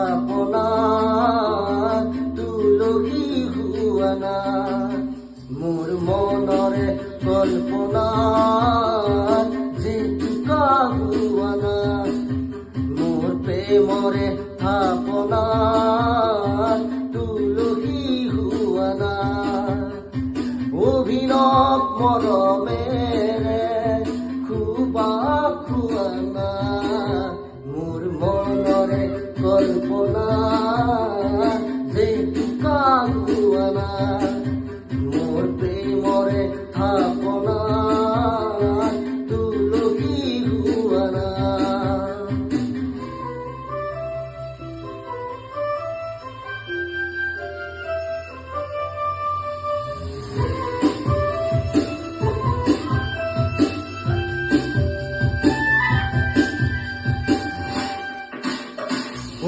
থাপনা তুলসী হুৱানা মোৰ মনৰে কল্পনা জেতুকা হুৱানা মোৰ প্ৰেমৰে থাপনা তুলসী হুৱানা অভিনৱ মৰমেৰে খুবা খুৱানা মোৰ মনৰে কল্পনা জেতুকা হুৱানা মোৰ প্ৰেমৰে থাপনা তুলসী হুৱানা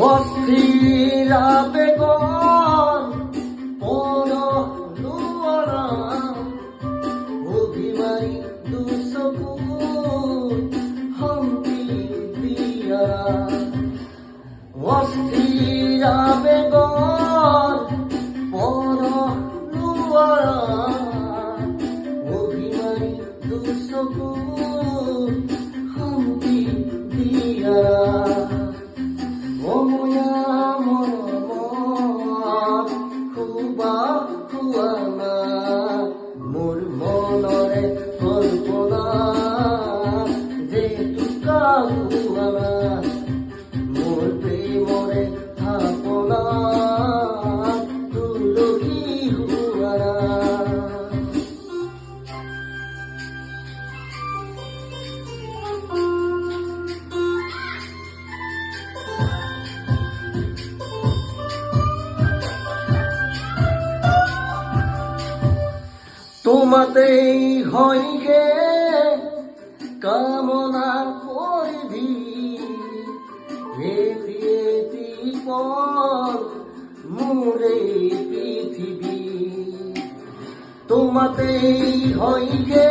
অস্থিৰ আবেগৰ পৰশ লোৱাৰা অভিমানী দুচকুৰ শান্তি দিয়াৰা অস্থিৰ আবেগৰ পৰশ লোৱাৰা অভিমানী দুচকুৰ শান্তি দিয়াৰা অময়া মৰমৰ খুবা খুৱানা মোৰ মনৰে কল্পনা জেতুকা হুৱানা মোৰ প্ৰেমৰে থাপনা তুলসী হুৱানা তোমাতেই হয়গে কামনা পৰিধি এটি পৰ মোৰে পৃথিবী তোমাতেই হয়গে